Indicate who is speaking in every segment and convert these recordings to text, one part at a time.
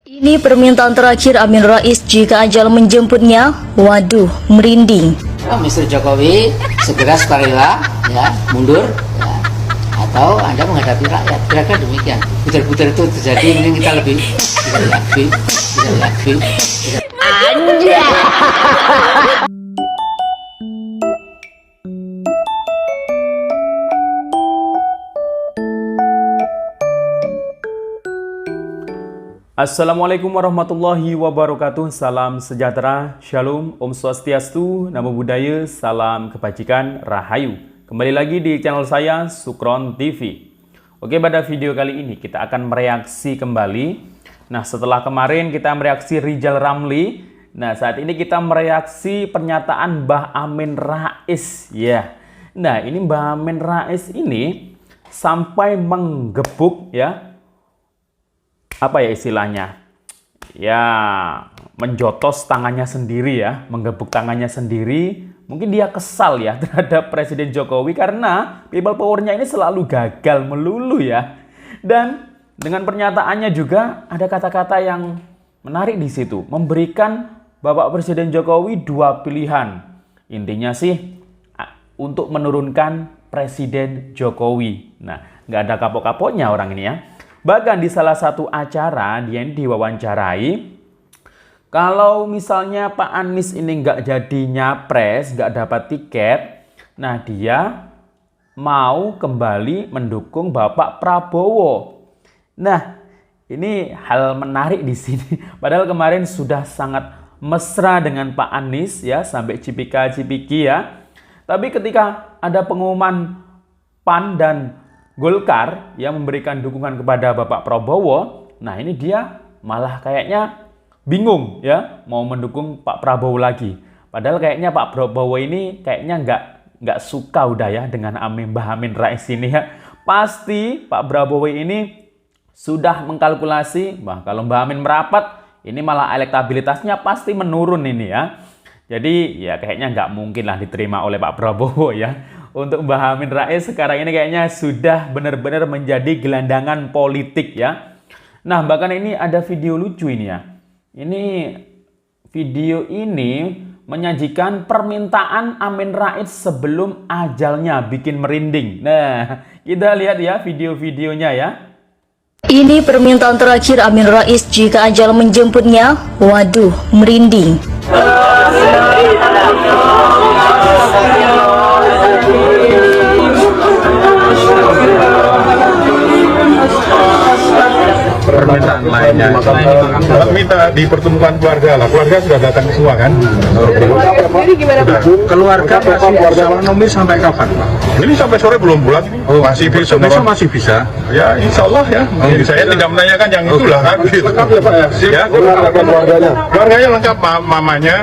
Speaker 1: Ini permintaan terakhir Amin Rais jika ajal menjemputnya. Waduh, merinding.
Speaker 2: Mr. Jokowi segera sukarela ya, mundur ya, atau Anda menghadapi rakyat. Kira-kira demikian. Putar-putar itu terjadi, mungkin kita lebih Anja.
Speaker 3: Assalamualaikum warahmatullahi wabarakatuh. Salam sejahtera, shalom, om swastiastu, namo buddhaya, salam kebajikan, rahayu. Kembali lagi di channel saya, Sukron TV. Oke, pada video kali ini kita akan mereaksi kembali. Nah, setelah kemarin kita mereaksi Rizal Ramli. Nah, saat ini kita mereaksi pernyataan Mbah Amin Rais. Ya. Nah, ini Mbah Amin Rais ini sampai menggebuk ya. Apa ya istilahnya? Ya, menjotos tangannya sendiri ya, menggebuk tangannya sendiri. Mungkin dia kesal ya terhadap Presiden Jokowi karena people power-nya ini selalu gagal melulu ya. Dan dengan pernyataannya juga ada kata-kata yang menarik di situ, memberikan Bapak Presiden Jokowi dua pilihan. Intinya sih untuk menurunkan Presiden Jokowi. Nah, nggak ada kapok-kapoknya orang ini ya. Bahkan di salah satu acara dia diwawancarai, kalau misalnya Pak Anies ini nggak jadi nyapres, nggak dapat tiket, nah dia mau kembali mendukung Bapak Prabowo. Nah, ini hal menarik di sini. Padahal kemarin sudah sangat mesra dengan Pak Anies ya, sampai cipika-cipiki ya. Tapi ketika ada pengumuman PAN dan Golkar yang memberikan dukungan kepada Bapak Prabowo, nah ini dia malah kayaknya bingung ya mau mendukung Pak Prabowo lagi. Padahal kayaknya Pak Prabowo ini kayaknya nggak suka udah ya dengan Mbah Amin Rais ini ya. Pasti Pak Prabowo ini sudah mengkalkulasi bahwa kalau Mbah Amin merapat ini malah elektabilitasnya pasti menurun ini ya. Jadi ya kayaknya nggak mungkin lah diterima oleh Pak Prabowo ya. Untuk Mbah Amin Rais sekarang ini kayaknya sudah benar-benar menjadi gelandangan politik ya. Nah, bahkan ini ada video lucu ini ya. Ini video ini menyajikan permintaan Amin Rais sebelum ajalnya, bikin merinding. Nah, kita lihat ya video-videonya ya.
Speaker 1: Ini permintaan terakhir Amin Rais jika ajal menjemputnya. Waduh, merinding.
Speaker 4: Permintaan lainnya minta dipertemukan keluarga lah, keluarga sudah datang semua kan.
Speaker 5: Jadi gimana Pak?
Speaker 4: Keluarga nomor sampai kapan Pak? Ini sampai sore belum pulang ini. Masih besok masih bisa. Ya insya Allah ya. Saya tidak menanyakan yang itulah kan. Lengkap ya Pak ya? Ya, keluarganya. Keluarganya lengkap, mamanya,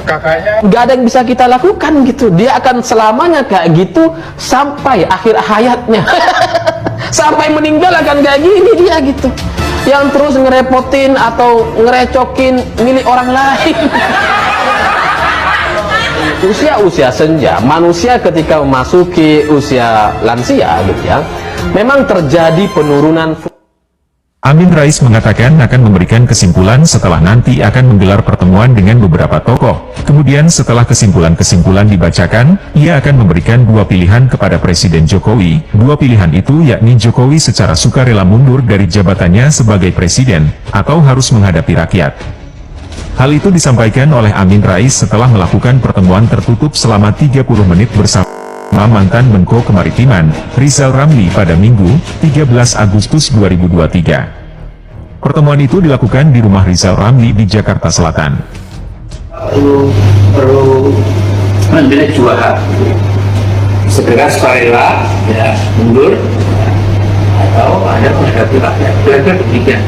Speaker 4: kakaknya.
Speaker 5: Nggak ada yang bisa kita lakukan gitu. Dia akan selamanya kayak gitu sampai akhir hayatnya. Sampai meninggal akan kayak gini dia gitu. Yang terus ngerepotin atau ngerecokin milik orang lain. Usia-usia senja, manusia ketika memasuki usia lansia gitu ya, memang terjadi penurunan.
Speaker 6: Amin Rais mengatakan akan memberikan kesimpulan setelah nanti akan menggelar pertemuan dengan beberapa tokoh. Kemudian setelah kesimpulan-kesimpulan dibacakan, ia akan memberikan dua pilihan kepada Presiden Jokowi. Dua pilihan itu yakni Jokowi secara sukarela mundur dari jabatannya sebagai presiden, atau harus menghadapi rakyat. Hal itu disampaikan oleh Amin Rais setelah melakukan pertemuan tertutup selama 30 menit bersama mantan Menko Kemaritiman, Rizal Ramli pada Minggu, 13 Agustus 2023. Pertemuan itu dilakukan di rumah Rizal Ramli di Jakarta Selatan.
Speaker 2: Perlu mendelik dua hal. Segera sukarela ya, mundur atau Anda menghadapi rakyat. Kira-kira demikian.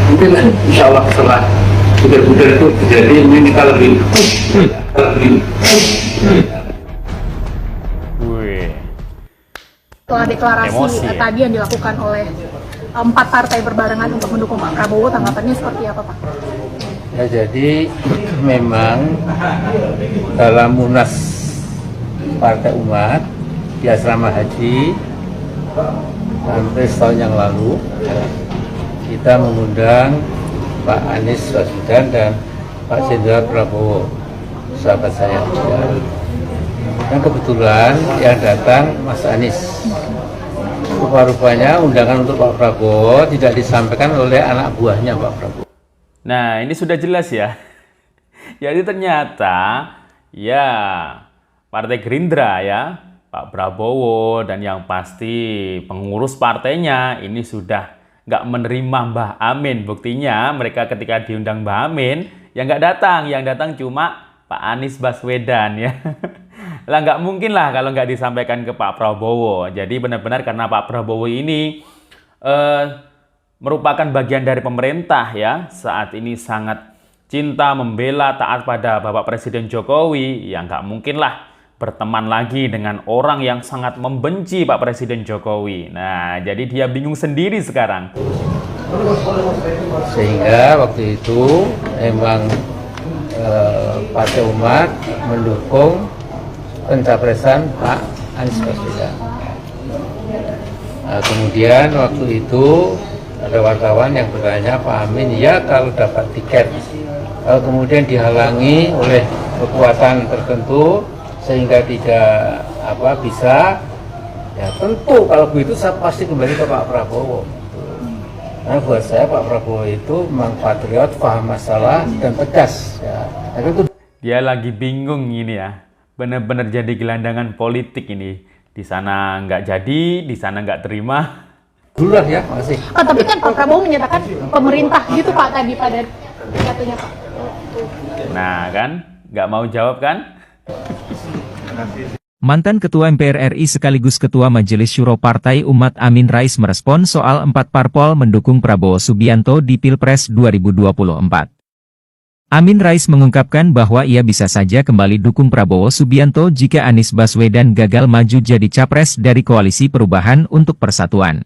Speaker 2: Mungkin insya Allah setelah buder-buder itu terjadi, mungkin kita lebih
Speaker 7: Setelah deklarasi
Speaker 3: Emosi, ya?
Speaker 7: tadi yang dilakukan oleh 4 partai berbarengan untuk mendukung Pak Prabowo, tanggapannya seperti apa Pak?
Speaker 2: Ya, jadi memang dalam Munas Partai Umat di Asrama Haji hampir setahun yang lalu kita mengundang Pak Anies Baswedan dan Pak Jenderal Prabowo, sahabat saya. Dan kebetulan yang datang Mas Anies. Rupa-rupanya undangan untuk Pak Prabowo tidak disampaikan oleh anak buahnya Pak Prabowo.
Speaker 3: Nah, ini sudah jelas ya. Jadi ternyata ya Partai Gerindra ya, Pak Prabowo dan yang pasti pengurus partainya ini sudah nggak menerima Mbah Amin. Buktinya mereka ketika diundang Mbah Amin yang nggak datang, yang datang cuma Pak Anies Baswedan ya. Lah nggak mungkin lah kalau nggak disampaikan ke Pak Prabowo. Jadi benar-benar karena Pak Prabowo ini merupakan bagian dari pemerintah ya, saat ini sangat cinta, membela, taat pada Bapak Presiden Jokowi, ya nggak mungkin lah berteman lagi dengan orang yang sangat membenci Pak Presiden Jokowi. Nah, jadi dia bingung sendiri sekarang.
Speaker 2: Sehingga waktu itu memang Partai Umat mendukung pencapresan Pak Anies Baswedan. Nah, kemudian waktu itu ada wartawan yang bertanya, Pak Amin ya kalau dapat tiket, kalau kemudian dihalangi oleh kekuatan tertentu sehingga tidak bisa, ya tentu kalau begitu saya pasti kembali ke Pak Prabowo. Karena buat saya Pak Prabowo itu memang patriot, paham masalah dan tegas. Ya. Itu
Speaker 3: dia lagi bingung ini ya, benar-benar jadi gelandangan politik ini. Di sana nggak jadi, di sana nggak terima.
Speaker 2: dulu lah ya, makasih.
Speaker 7: Tapi kan Pak Prabowo menyatakan pemerintah gitu Pak tadi pada pidatonya Pak.
Speaker 3: Nah kan, nggak mau jawab kan?
Speaker 6: Mantan Ketua MPR RI sekaligus Ketua Majelis Syuro Partai Umat Amin Rais merespon soal 4 parpol mendukung Prabowo Subianto di Pilpres 2024. Amin Rais mengungkapkan bahwa ia bisa saja kembali dukung Prabowo Subianto jika Anies Baswedan gagal maju jadi capres dari Koalisi Perubahan untuk Persatuan.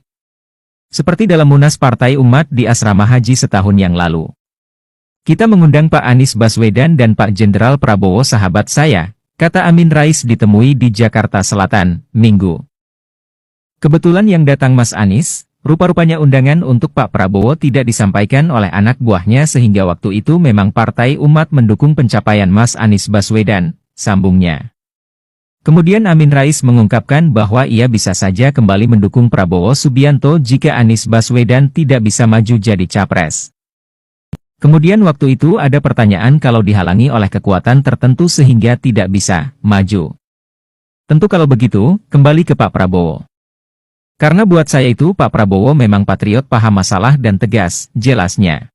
Speaker 6: Seperti dalam Munas Partai Umat di Asrama Haji setahun yang lalu. Kita mengundang Pak Anies Baswedan dan Pak Jenderal Prabowo sahabat saya, kata Amin Rais ditemui di Jakarta Selatan, Minggu. Kebetulan yang datang Mas Anies, rupa-rupanya undangan untuk Pak Prabowo tidak disampaikan oleh anak buahnya sehingga waktu itu memang Partai Umat mendukung pencapaian Mas Anies Baswedan, sambungnya. Kemudian Amin Rais mengungkapkan bahwa ia bisa saja kembali mendukung Prabowo Subianto jika Anies Baswedan tidak bisa maju jadi capres. Kemudian waktu itu ada pertanyaan kalau dihalangi oleh kekuatan tertentu sehingga tidak bisa maju. Tentu kalau begitu, kembali ke Pak Prabowo. Karena buat saya itu Pak Prabowo memang patriot paham masalah dan tegas, jelasnya.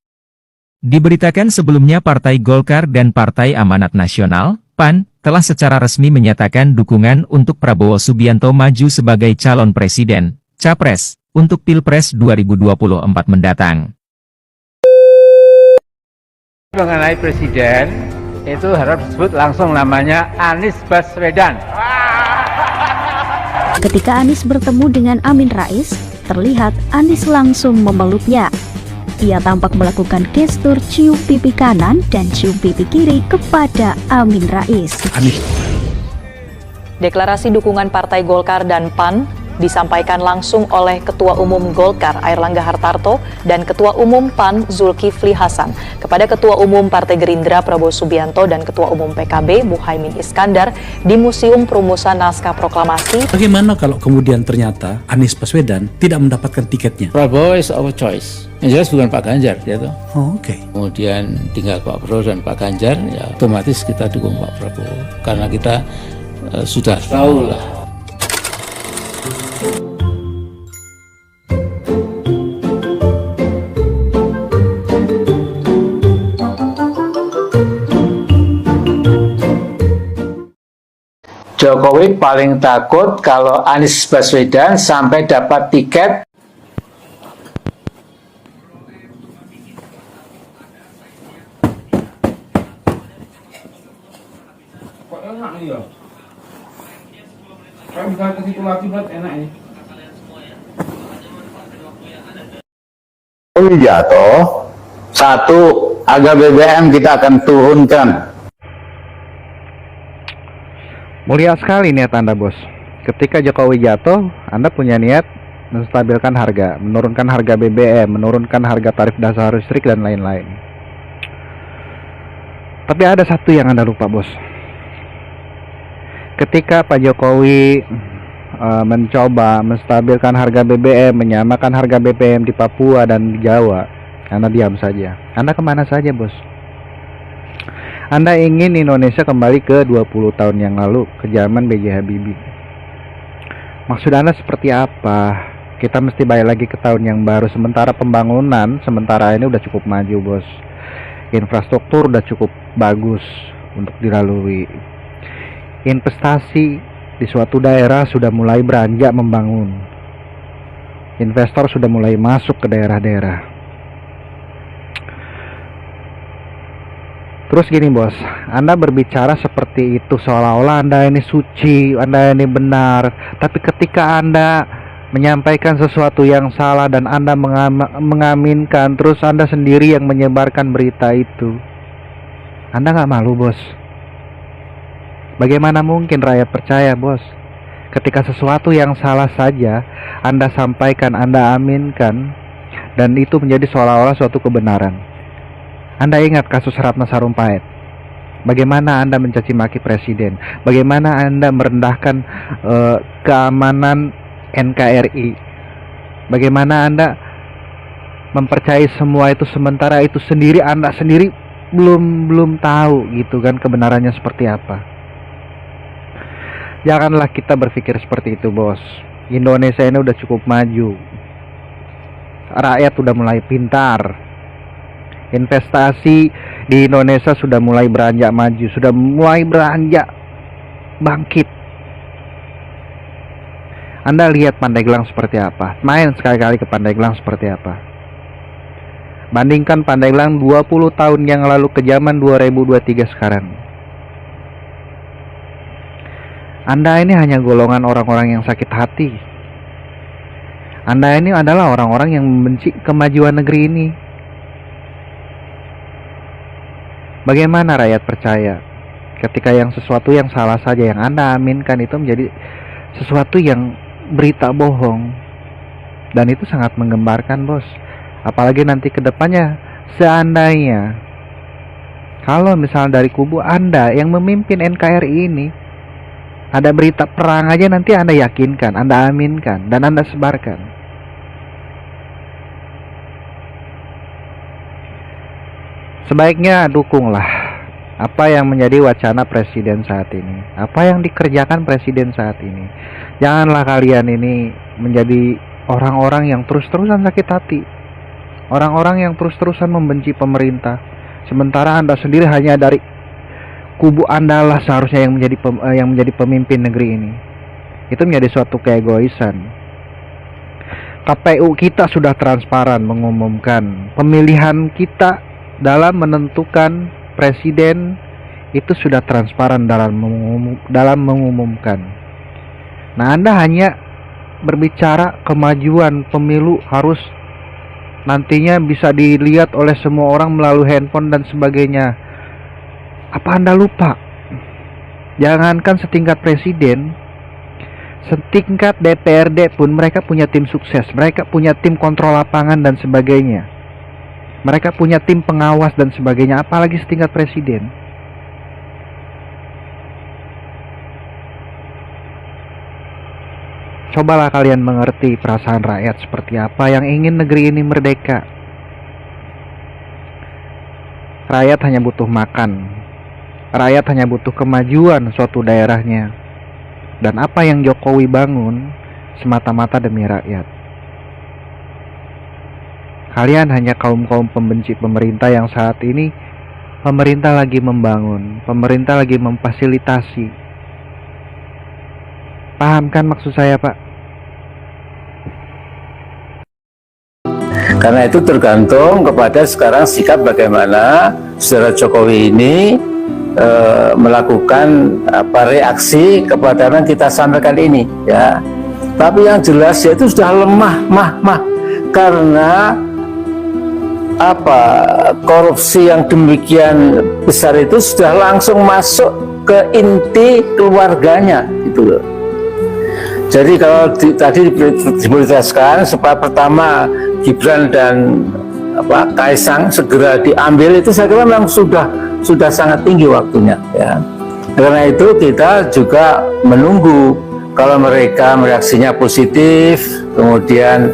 Speaker 6: Diberitakan sebelumnya Partai Golkar dan Partai Amanat Nasional, PAN, telah secara resmi menyatakan dukungan untuk Prabowo Subianto maju sebagai calon presiden, capres, untuk Pilpres 2024 mendatang.
Speaker 2: Mengenai presiden, itu harus disebut langsung namanya Anies Baswedan.
Speaker 8: Ketika Anies bertemu dengan Amin Rais, terlihat Anies langsung memeluknya. Ia tampak melakukan gestur cium pipi kanan dan cium pipi kiri kepada Amin Rais.
Speaker 9: Deklarasi dukungan Partai Golkar dan PAN disampaikan langsung oleh Ketua Umum Golkar Airlangga Hartarto dan Ketua Umum PAN Zulkifli Hasan kepada Ketua Umum Partai Gerindra Prabowo Subianto dan Ketua Umum PKB Muhaimin Iskandar di Museum Perumusan Naskah Proklamasi.
Speaker 10: Bagaimana kalau kemudian ternyata Anies Baswedan tidak mendapatkan tiketnya?
Speaker 2: Prabowo is our choice. Yang jelas bukan Pak Ganjar, gitu.
Speaker 10: Oh, oke.
Speaker 2: Kemudian tinggal Pak Prabowo dan Pak Ganjar, ya otomatis kita dukung Pak Prabowo karena kita sudah tahu lah. Jokowi paling takut kalau Anies Baswedan sampai dapat tiket.
Speaker 11: Jatuh, satu, harga BBM kita akan turunkan.
Speaker 12: Mulia sekali niat Anda, Bos. Ketika Jokowi jatuh, Anda punya niat menstabilkan harga, menurunkan harga BBM, menurunkan harga tarif dasar listrik dan lain-lain. Tapi ada satu yang Anda lupa, bos. Ketika Pak Jokowi mencoba menstabilkan harga BBM, menyamakan harga BBM di Papua dan di Jawa, Anda diam saja. Anda kemana saja, bos? Anda ingin Indonesia kembali ke 20 tahun yang lalu, ke zaman B.J. Habibie. Maksud Anda seperti apa? Kita mesti balik lagi ke tahun yang baru. Sementara pembangunan sementara ini udah cukup maju, bos. Infrastruktur udah cukup bagus untuk dilalui. Investasi di suatu daerah sudah mulai beranjak membangun. Investor sudah mulai masuk ke daerah-daerah. Terus gini, bos, Anda berbicara seperti itu seolah-olah Anda ini suci, Anda ini benar. Tapi ketika Anda menyampaikan sesuatu yang salah dan Anda mengaminkan, terus Anda sendiri yang menyebarkan berita itu, Anda nggak malu, bos? Bagaimana mungkin rakyat percaya, bos? Ketika sesuatu yang salah saja Anda sampaikan, Anda aminkan, dan itu menjadi seolah-olah suatu kebenaran. Anda ingat kasus Ratna Sarumpait? Bagaimana Anda mencaci maki presiden? Bagaimana Anda merendahkan keamanan NKRI? Bagaimana Anda mempercayai semua itu sementara itu sendiri Anda sendiri belum tahu gitu kan kebenarannya seperti apa? Janganlah kita berpikir seperti itu, bos. Indonesia ini udah cukup maju. Rakyat udah mulai pintar. Investasi di Indonesia sudah mulai beranjak maju, sudah mulai beranjak bangkit. Anda lihat Pandeglang seperti apa? Main sekali-kali ke Pandeglang seperti apa? Bandingkan Pandeglang 20 tahun yang lalu ke zaman 2023 sekarang. Anda ini hanya golongan orang-orang yang sakit hati. Anda ini adalah orang-orang yang membenci kemajuan negeri ini. Bagaimana rakyat percaya ketika yang sesuatu yang salah saja yang Anda aminkan itu menjadi sesuatu yang berita bohong, dan itu sangat menggembarkan, bos. Apalagi nanti ke depannya seandainya kalau misalnya dari kubu Anda yang memimpin NKRI ini ada berita perang aja, nanti Anda yakinkan, Anda aminkan, dan Anda sebarkan. Sebaiknya dukunglah apa yang menjadi wacana presiden saat ini, apa yang dikerjakan presiden saat ini. Janganlah kalian ini menjadi orang-orang yang terus-terusan sakit hati, orang-orang yang terus-terusan membenci pemerintah, sementara Anda sendiri hanya dari kubu Anda lah seharusnya yang menjadi pemimpin negeri ini. Itu menjadi suatu keegoisan. KPU kita sudah transparan mengumumkan pemilihan kita dalam menentukan presiden, itu sudah transparan dalam mengumumkan. Nah, Anda hanya berbicara kemajuan pemilu harus nantinya bisa dilihat oleh semua orang melalui handphone dan sebagainya. Apa Anda lupa? Jangankan setingkat presiden, setingkat DPRD pun mereka punya tim sukses, mereka punya tim kontrol lapangan dan sebagainya. Mereka punya tim pengawas dan sebagainya, apalagi setingkat presiden. Cobalah kalian mengerti perasaan rakyat seperti apa yang ingin negeri ini merdeka. Rakyat hanya butuh makan. Rakyat hanya butuh kemajuan suatu daerahnya. Dan apa yang Jokowi bangun semata-mata demi rakyat. Kalian hanya kaum-kaum pembenci pemerintah yang saat ini pemerintah lagi membangun, pemerintah lagi memfasilitasi. Paham kan maksud saya, Pak?
Speaker 11: Karena itu tergantung kepada sekarang sikap bagaimana saudara Jokowi ini melakukan reaksi kepada yang kita sampaikan ini, ya. Tapi yang jelas ya itu sudah lemah, karena korupsi yang demikian besar itu sudah langsung masuk ke inti keluarganya, gitu loh. Jadi kalau tadi diprioritaskan supaya pertama Gibran dan Kaisang segera diambil, itu saya kira memang sudah sangat tinggi waktunya ya. Karena itu kita juga menunggu kalau mereka reaksinya positif, kemudian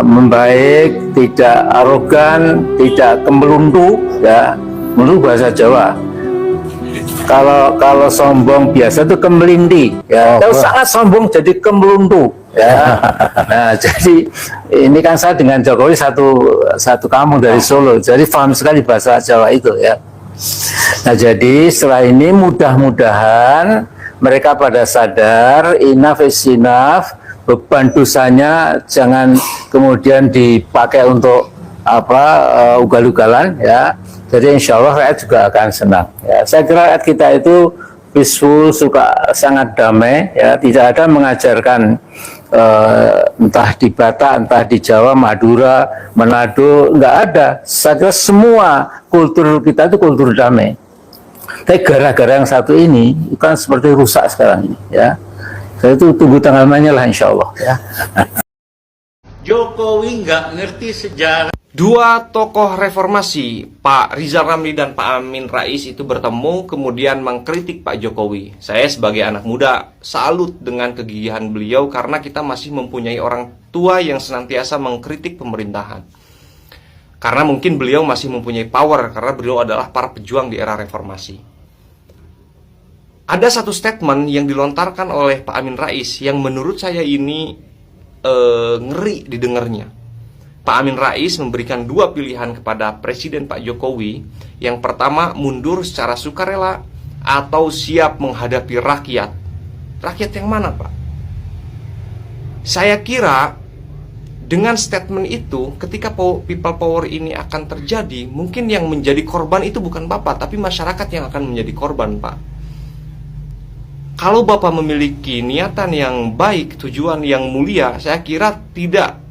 Speaker 11: membaik, tidak arogan, tidak kemeluntu ya, menurut bahasa Jawa. Kalau sombong biasa itu kemelindi ya. Kalau sangat sombong jadi kemeluntu ya. Nah, jadi ini kan saya dengan Jokowi satu kampung dari Solo, jadi paham sekali bahasa Jawa itu ya. Nah, jadi setelah ini mudah-mudahan mereka pada sadar enough is enough, beban dosanya jangan kemudian dipakai untuk ugal-ugalan ya. Jadi insya Allah rakyat juga akan senang ya. Saya kira rakyat kita itu peaceful, sangat damai ya, tidak ada mengajarkan entah di Batak, entah di Jawa, Madura, Manado, nggak ada. Saya kira semua kultur kita itu kultur damai. Tapi gara-gara yang satu ini kan seperti rusak sekarang ini ya. Saya itu tunggu tanggal mainnya lah insya Allah ya.
Speaker 13: Jokowi nggak ngerti sejarah. Dua tokoh reformasi, Pak Rizal Ramli dan Pak Amin Rais itu bertemu kemudian mengkritik Pak Jokowi. Saya sebagai anak muda salut dengan kegigihan beliau karena kita masih mempunyai orang tua yang senantiasa mengkritik pemerintahan. Karena mungkin beliau masih mempunyai power karena beliau adalah para pejuang di era reformasi. Ada satu statement yang dilontarkan oleh Pak Amin Rais yang menurut saya ini ngeri didengarnya. Pak Amin Rais memberikan dua pilihan kepada Presiden Pak Jokowi. Yang pertama, mundur secara sukarela atau siap menghadapi rakyat. Rakyat yang mana, Pak? Saya kira dengan statement itu, ketika people power ini akan terjadi, mungkin yang menjadi korban itu bukan Bapak, tapi masyarakat yang akan menjadi korban, Pak. Kalau Bapak memiliki niatan yang baik, tujuan yang mulia, saya kira tidak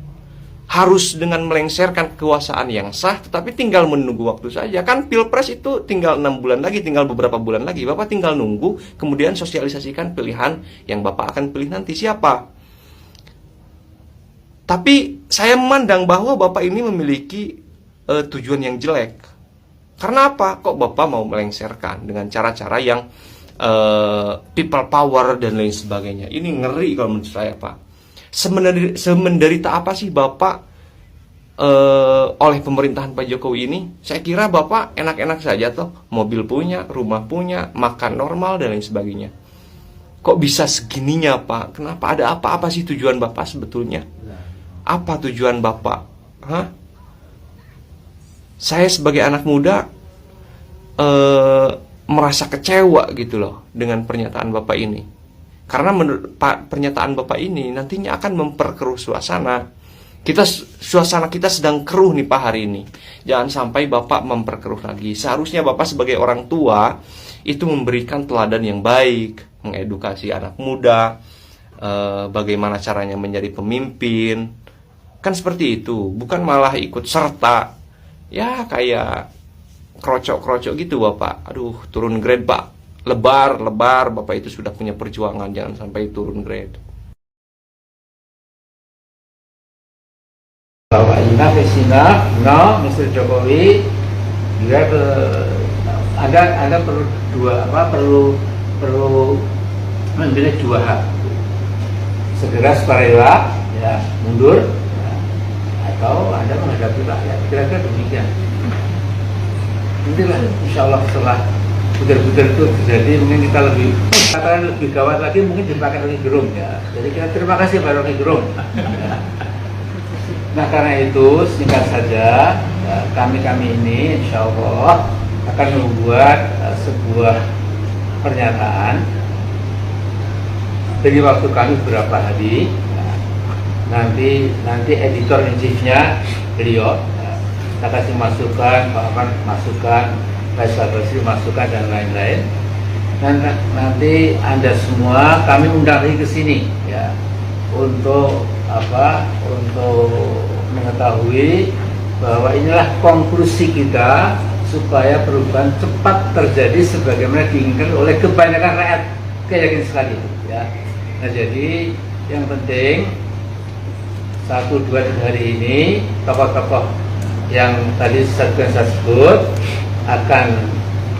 Speaker 13: harus dengan melengsarkan kekuasaan yang sah, tetapi tinggal menunggu waktu saja. Kan Pilpres itu tinggal 6 bulan lagi, tinggal beberapa bulan lagi. Bapak tinggal nunggu, kemudian sosialisasikan pilihan yang Bapak akan pilih nanti siapa. Tapi saya memandang bahwa Bapak ini memiliki tujuan yang jelek. Karena apa? Kok Bapak mau melengsarkan dengan cara-cara yang people power dan lain sebagainya. Ini ngeri kalau menurut saya, Pak. Semenderita apa sih Bapak oleh pemerintahan Pak Jokowi ini? Saya kira Bapak enak-enak saja toh, mobil punya, rumah punya, makan normal dan lain sebagainya. Kok bisa segininya, Pak? Kenapa? Ada apa-apa sih tujuan Bapak sebetulnya? Apa tujuan Bapak? Hah? Saya sebagai anak muda merasa kecewa gitu loh dengan pernyataan Bapak ini. Karena menurut pernyataan Bapak ini nantinya akan memperkeruh suasana. Suasana kita sedang keruh nih Pak hari ini. Jangan sampai Bapak memperkeruh lagi. Seharusnya Bapak sebagai orang tua itu memberikan teladan yang baik, mengedukasi anak muda, bagaimana caranya menjadi pemimpin. Kan seperti itu, bukan malah ikut serta. Ya kayak krocok-krocok gitu Bapak. Aduh, turun grade Pak. Lebar, Bapak itu sudah punya perjuangan, jangan sampai turun grade.
Speaker 2: Bahwa enough is enough, no, Mr. Jokowi, Anda perlu memilih dua hak. Segera sukarela, ya, mundur, ya, atau Anda menghadapi rakyat. Kira-kira demikian. Nantilah, insya Allah setelah betul-betul itu terjadi, mungkin kita lebih gawat lagi, mungkin dipakai Rocky Gerung ya. Jadi kita terima kasih Pak Rocky Gerung. Nah karena itu singkat saja, kami ini insya Allah akan membuat sebuah pernyataan. Jadi waktu kami beberapa hari, nanti editor in chiefnya beliau, kita kasih masukan, Pak Aman masukan, Basri masukan dan lain-lain. Dan nanti Anda semua kami undang lagi ke sini ya untuk mengetahui bahwa inilah konklusi kita supaya perubahan cepat terjadi sebagaimana diinginkan oleh kebanyakan rakyat. Saya yakin sekali ya. Nah jadi yang penting 1-2 hari ini tokoh-tokoh yang tadi saya sebut akan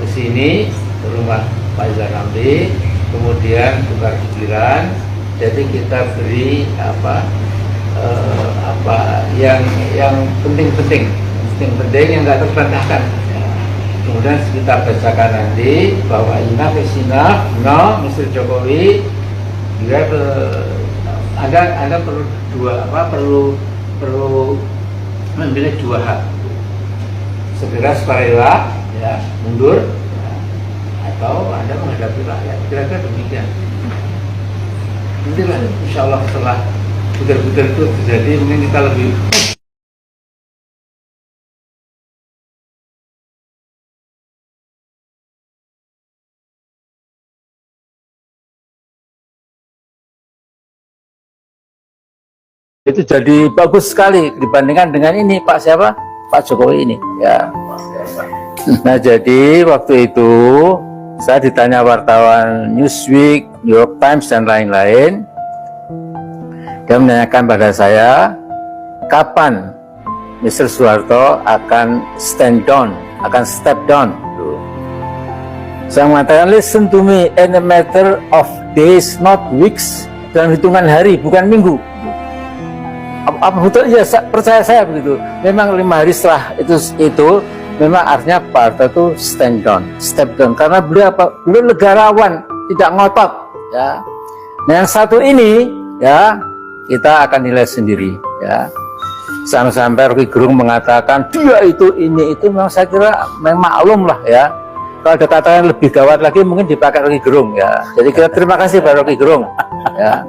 Speaker 2: ke sini ke rumah Pak Zainambi, kemudian tukar pikiran. Jadi kita beri apa yang penting yang nggak terbantahkan. Kemudian kita bacakan nanti bahwa enough, no, Mr. Jokowi, Anda perlu memilih 2 hal. Segera sukarela, ya, mundur, ya, atau Anda menghadapi rakyat. Kira-kira demikian. Nantilah, insya Allah setelah betul-betul itu terjadi, mungkin kita lebih.
Speaker 11: Itu jadi bagus sekali dibandingkan dengan ini Pak Jokowi ini, ya. Nah, jadi waktu itu saya ditanya wartawan Newsweek, New York Times dan lain-lain. Dia menanyakan pada saya, kapan Mr. Soeharto akan step down. Saya mengatakan, listen to me, in a matter of days, not weeks, dalam hitungan hari, bukan minggu. Apa betul? Ya, percaya saya begitu. Memang 5 hari setelah itu memang artinya Pak Harto itu step down karena beliau negarawan, tidak ngotot, ya. Nah, yang satu ini, ya, kita akan nilai sendiri, ya. Sampai Rocky Gerung mengatakan dia ini itu memang saya kira memang maklum lah, ya. Kalau ada kata yang lebih gawat lagi mungkin dipakai Rocky Gerung, ya. Jadi kita terima kasih Pak Rocky Gerung, ya.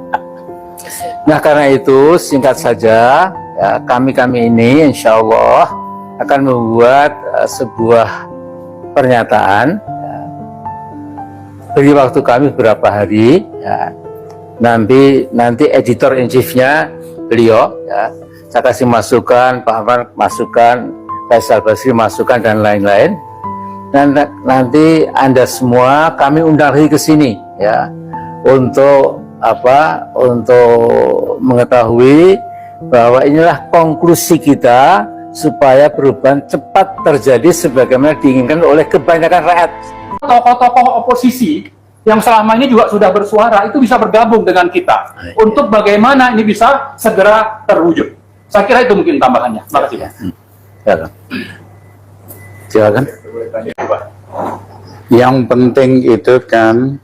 Speaker 11: Nah, karena itu singkat saja, ya, kami ini insya Allah akan membuat sebuah pernyataan, ya. Beri waktu kami beberapa hari, ya. Nanti editor in chiefnya beliau, ya. Saya kasih masukan, Pak Ahmad masukan, Faisal Basri masukan dan lain-lain. Dan nanti Anda semua kami undang lagi ke sini, ya, untuk mengetahui bahwa inilah konklusi kita supaya perubahan cepat terjadi sebagaimana diinginkan oleh kebanyakan rakyat.
Speaker 14: Tokoh-tokoh oposisi yang selama ini juga sudah bersuara itu bisa bergabung dengan kita untuk bagaimana ini bisa segera terwujud. Saya kira itu mungkin tambahannya. Terima kasih, Pak.
Speaker 11: Silakan.
Speaker 15: Yang penting itu kan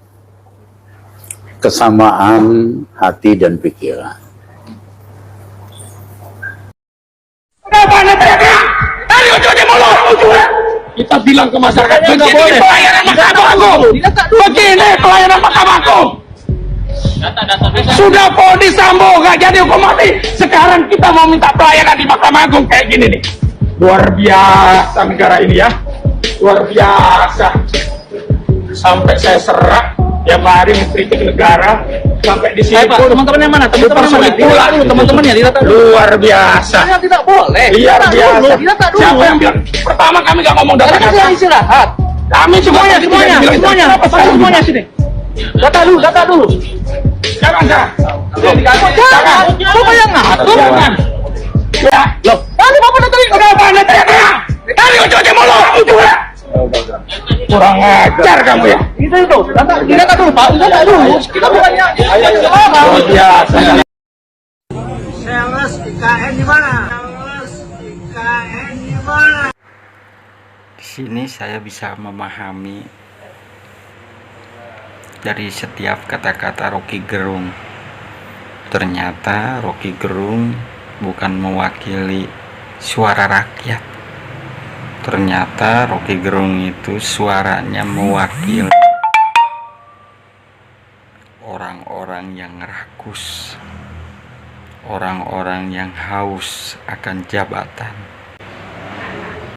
Speaker 15: kesamaan hati dan pikiran.
Speaker 14: Kita bilang ke masyarakat, tidak boleh. Pelayanan Mahkamah Agung. Begini pelayanan Mahkamah Agung. Sudah vonis Sambo nggak jadi hukum mati. Sekarang kita mau minta pelayanan di Mahkamah Agung kayak gini nih. Luar biasa negara ini, ya. Luar biasa. Sampai saya serak. Tiap hari mengkritik negara sampai di sini. Pak, teman-teman yang mana? Teman-temannya tidak tahu. Luar biasa. Tidak boleh. Luar biasa. Siapa yang bilang? Pertama kami nggak ngomong data-data. Istirahat. Kami semuanya sini. Data dulu. Jangan. Bapak yang ngatur. Ya. Loh. Tadi Bapak tadi. Tadi ujungnya mulu. Kurang ajar kamu, ya. Itu. Kita dulu, Pak. Kita dulu. Kita bukannya. Biasa.
Speaker 16: Sales IKN di mana? Di sini saya bisa memahami dari setiap kata-kata Rocky Gerung. Ternyata Rocky Gerung bukan mewakili suara rakyat. Ternyata Rocky Gerung itu suaranya mewakili orang-orang yang rakus, orang-orang yang haus akan jabatan.